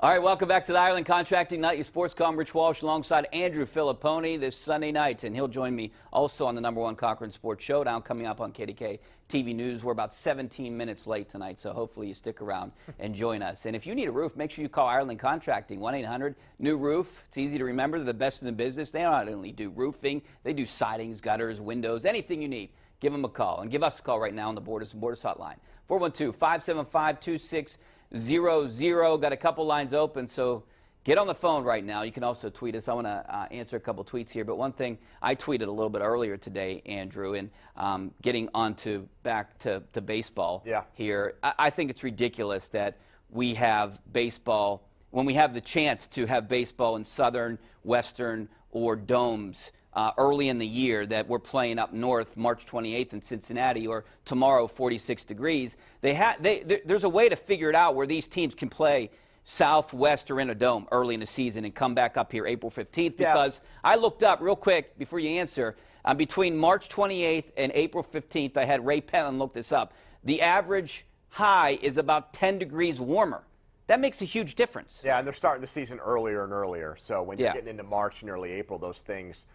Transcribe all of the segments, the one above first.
All right, welcome back to the Ireland Contracting Night. Your sports comm, Rich Walsh, alongside Andrew Fillipponi this Sunday night. And he'll join me also on the #1 Cochran Sports Showdown coming up on KDKA-TV News. We're about 17 minutes late tonight, so hopefully you stick around and join us. And if you need a roof, make sure you call Ireland Contracting, 1-800-NEW-ROOF. It's easy to remember. They're the best in the business. They not only do roofing, they do sidings, gutters, windows, anything you need. Give them a call. And give us a call right now on the Borders and Borders Hotline, 412-575-2600. Got a couple lines open, so get on the phone right now. You can also tweet us. I want to answer a couple tweets here, but one thing I tweeted a little bit earlier today, Andrew, and getting back to baseball here, I think it's ridiculous that we have baseball, when we have the chance to have baseball in Southern, Western, or domes early in the year, that we're playing up north March 28th in Cincinnati, or tomorrow 46 degrees. There's a way to figure it out where these teams can play south, west, or in a dome early in the season and come back up here April 15th, because I looked up real quick before you answer, between March 28th and April 15th, I had Ray Penland look this up. The average high is about 10 degrees warmer. That makes a huge difference. Yeah, and they're starting the season earlier and earlier. So when you're getting into March and early April, those things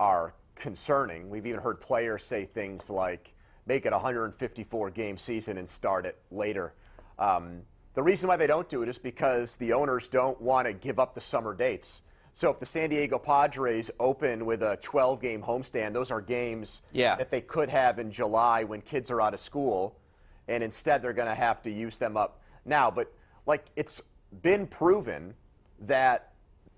are concerning. We've even heard players say things like, make it a 154-game season and start it later. The reason why they don't do it is because the owners don't want to give up the summer dates. So if the San Diego Padres open with a 12-game homestand, those are games that they could have in July when kids are out of school, and instead they're going to have to use them up now. But like, it's been proven that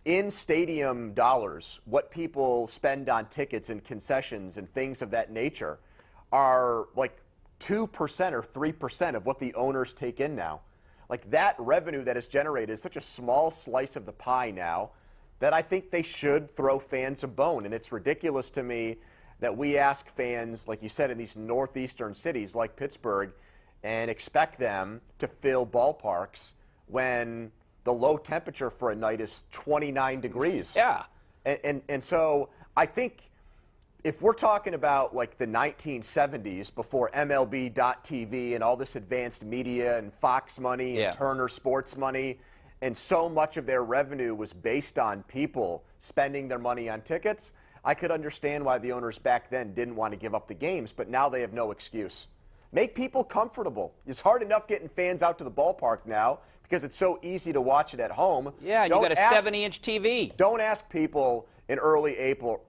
in stadium dollars, what people spend on tickets and concessions and things of that nature are like 2% or 3% of what the owners take in now. Like, that revenue that is generated is such a small slice of the pie now that I think they should throw fans a bone. And it's ridiculous to me that we ask fans, like you said, in these northeastern cities like Pittsburgh, and expect them to fill ballparks when the low temperature for a night is 29 degrees. Yeah. And so I think if we're talking about like the 1970s, before MLB.TV and all this advanced media and Fox money and Turner Sports money, and so much of their revenue was based on people spending their money on tickets, I could understand why the owners back then didn't want to give up the games, but now they have no excuse. Make people comfortable. It's hard enough getting fans out to the ballpark now because it's so easy to watch it at home. Yeah, you got a 70-inch TV. Don't ask people in early April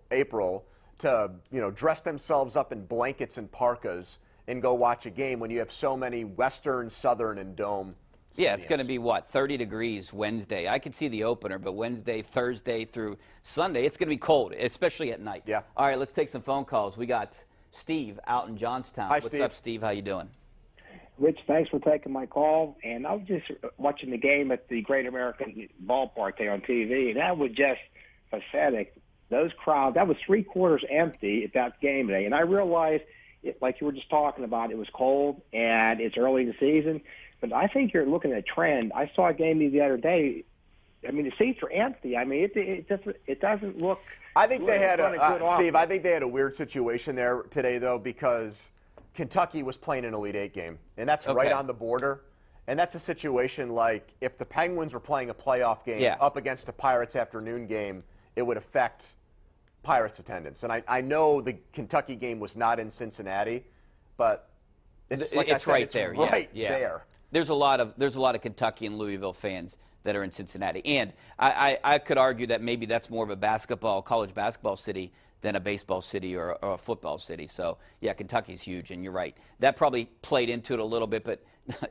to, dress themselves up in blankets and parkas and go watch a game when you have so many Western, Southern, and dome stadiums. Yeah, it's going to be, 30 degrees Wednesday. I could see the opener, but Wednesday, Thursday through Sunday, it's going to be cold, especially at night. Yeah. All right, let's take some phone calls. We got Steve out in Johnstown. Hi, What's Steve. up, Steve? How you doing? Rich, thanks for taking my call. And I was just watching the game at the Great American Ballpark there on TV, and that was just pathetic. Those crowds, that was three-quarters empty at that game day. And I realized, like you were just talking about, it was cold and it's early in the season. But I think you're looking at a trend. I saw a game the other day. I mean, the seats are empty. I mean, it doesn't look. I think they had Steve. I think they had a weird situation there today, though, because Kentucky was playing an Elite Eight game, and that's right on the border. And that's a situation like if the Penguins were playing a playoff game up against a Pirates afternoon game, it would affect Pirates attendance. And I know the Kentucky game was not in Cincinnati, but it's like I said, right it's there. Right yeah. there. There's a lot of Kentucky and Louisville fans that are in Cincinnati. And I could argue that maybe that's more of a college basketball city than a baseball city or a football city. So, yeah, Kentucky's huge, and you're right. That probably played into it a little bit, but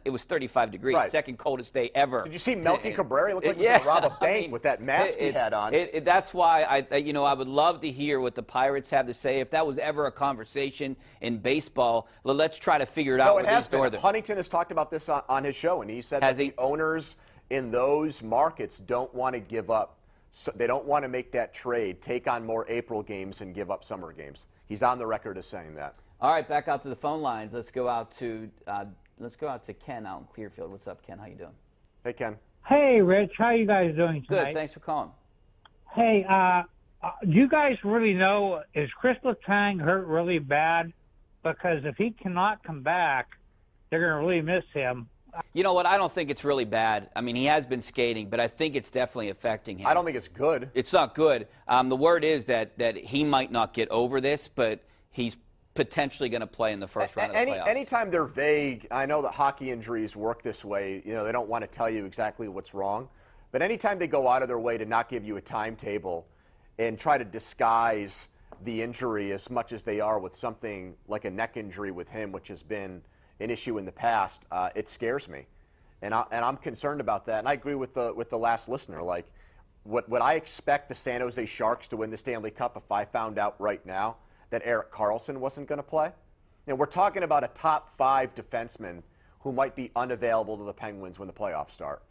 it was 35 degrees, second coldest day ever. Did you see Melky Cabrera? He looked like he was going to rob a bank with that mask he had on. That's why I would love to hear what the Pirates have to say. If that was ever a conversation in baseball, let's try to figure it out. No, it has been. Huntington has talked about this on his show, and he said that the owners in those markets don't want to give up. So they don't want to make that trade, take on more April games and give up summer games. He's on the record as saying that. All right, back out to the phone lines. Let's go out to Ken out in Clearfield. What's up, Ken? How you doing? Hey, Ken. Hey, Rich. How you guys doing tonight? Good. Thanks for calling. Hey, do you guys really know, is Chris Letang hurt really bad? Because if he cannot come back, they're going to really miss him. You know what? I don't think it's really bad. I mean, he has been skating, but I think it's definitely affecting him. I don't think it's good. It's not good. The word is that he might not get over this, but he's potentially going to play in the first round of the playoffs. Anytime they're vague, I know that hockey injuries work this way. You know, they don't want to tell you exactly what's wrong. But anytime they go out of their way to not give you a timetable and try to disguise the injury as much as they are with something like a neck injury with him, which has been an issue in the past, it scares me. And I'm concerned about that. And I agree with the last listener. Like, would I expect the San Jose Sharks to win the Stanley Cup if I found out right now that Erik Karlsson wasn't going to play? And we're talking about a top 5 defenseman who might be unavailable to the Penguins when the playoffs start.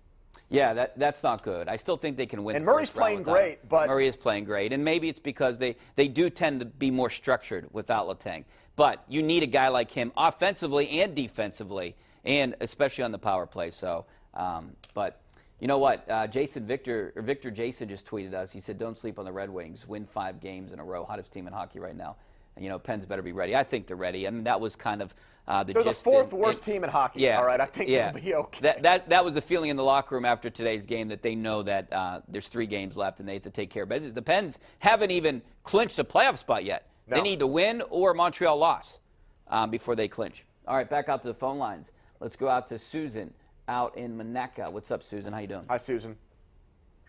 Yeah, that's not good. I still think they can win. And Murray's playing great, but Murray is playing great, and maybe it's because they do tend to be more structured without Letang. But you need a guy like him offensively and defensively, and especially on the power play. So, but you know what? Victor Jason just tweeted us. He said, "Don't sleep on the Red Wings. Win 5 games in a row. Hottest team in hockey right now." And, you know, Pens better be ready. I think they're ready. I mean, that was kind of the they're gist. The 4th worst team in hockey. Yeah, all right. I think they'll be okay. That was the feeling in the locker room after today's game, that they know that there's 3 games left and they have to take care of business. The Pens haven't even clinched a playoff spot yet. No. They need to win or Montreal loss before they clinch. All right, back out to the phone lines. Let's go out to Susan out in Monaca. What's up, Susan? How you doing? Hi, Susan.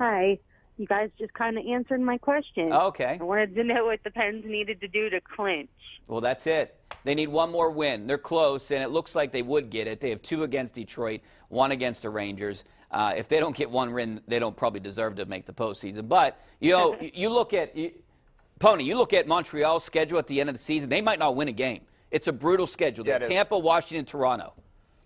Hi. You guys just kind of answered my question. Oh, okay. I wanted to know what the Pens needed to do to clinch. Well, that's it. They need one more win. They're close, and it looks like they would get it. They have 2 against Detroit, 1 against the Rangers. If they don't get 1 win, they don't probably deserve to make the postseason. But, you know, you look at Montreal's schedule at the end of the season. They might not win a game. It's a brutal schedule. Yeah, Tampa, Washington, Toronto.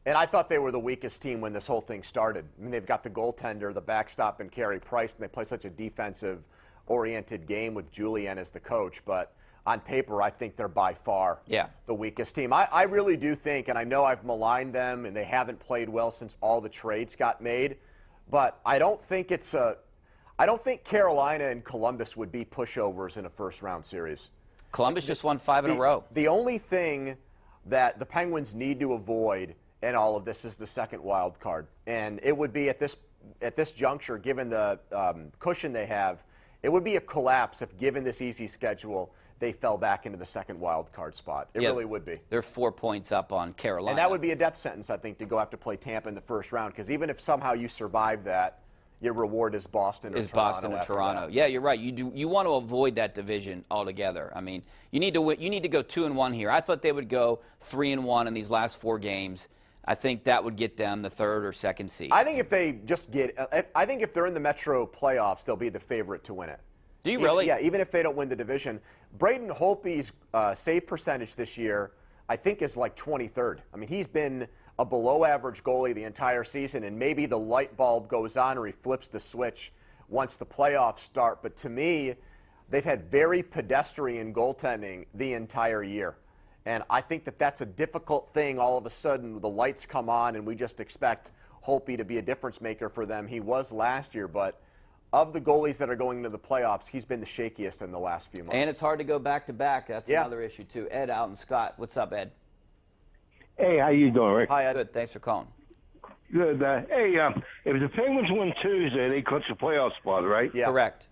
And I thought they were the weakest team when this whole thing started. I mean, they've got the goaltender, the backstop, and Carey Price, and they play such a defensive-oriented game with Julian as the coach. But on paper, I think they're by far the weakest team. I really do think, and I know I've maligned them, and they haven't played well since all the trades got made, but I don't think Carolina and Columbus would be pushovers in a first-round series. Columbus just won 5 in a row. The only thing that the Penguins need to avoid in all of this is the second wild card. And it would be at this juncture, given the cushion they have, it would be a collapse if, given this easy schedule, they fell back into the second wild card spot. It really would be. They're 4 points up on Carolina. And that would be a death sentence, I think, to go have to play Tampa in the first round, because even if somehow you survive that, your reward is Boston or Toronto. Yeah, you're right. You want to avoid that division altogether. I mean, you need to go 2-1 here. I thought they would go 3-1 in these last 4 games. I think that would get them the 3rd or 2nd seed. I think if they're in the Metro playoffs, they'll be the favorite to win it. Do you really? Yeah, even if they don't win the division. Braden Holtby's save percentage this year, I think, is like 23rd. I mean, he's been a below-average goalie the entire season, and maybe the light bulb goes on or he flips the switch once the playoffs start. But to me, they've had very pedestrian goaltending the entire year. And I think that that's a difficult thing. All of a sudden, the lights come on, and we just expect Holtby to be a difference maker for them. He was last year, but of the goalies that are going into the playoffs, he's been the shakiest in the last few months. And it's hard to go back-to-back. That's another issue, too. Ed out in Scott. What's up, Ed? Hey, how you doing, Rick? Hi, Ed. Good. Thanks for calling. Good. If the Penguins win Tuesday, they clinch the playoff spot, right? Yeah. Correct.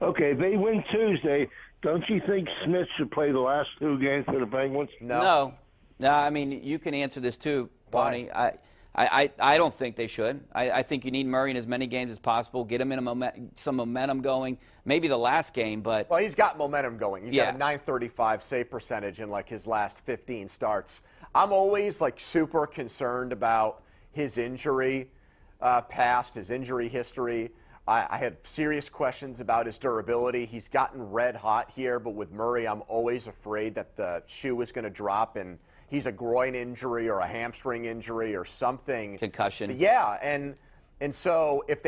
Okay, if they win Tuesday, don't you think Smith should play the last 2 games for the Penguins? No. I mean, you can answer this too, Bonnie. I don't think they should. I think you need Murray in as many games as possible. Get him in some momentum going. Maybe the last game, but well, he's got momentum going. He's got a .935 save percentage in like his last 15 starts. I'm always like super concerned about his injury past, his injury history. I had serious questions about his durability. He's gotten red hot here, but with Murray, I'm always afraid that the shoe is going to drop and he's a groin injury or a hamstring injury or something. Concussion. Yeah, and so if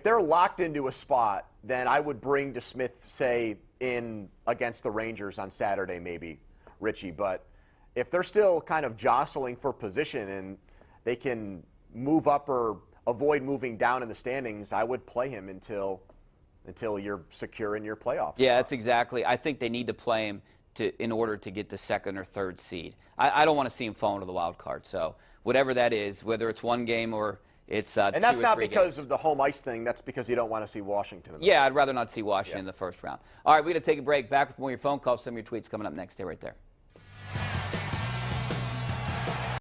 they're locked into a spot, then I would bring DeSmith, say, in against the Rangers on Saturday maybe, Richie. But if they're still kind of jostling for position and they can move up or avoid moving down in the standings, I would play him until you're secure in your playoffs. Yeah, that's exactly. I think they need to play him in order to get the 2nd or 3rd seed. I don't want to see him fall into the wild card. So whatever that is, whether it's one game or it's and 2 that's or not 3 because games. of the home ice thing. That's because you don't want to see Washington. Yeah, I'd rather not see Washington in the first round. All right, we're going to take a break. Back with more of your phone calls, some of your tweets coming up next. Stay right there.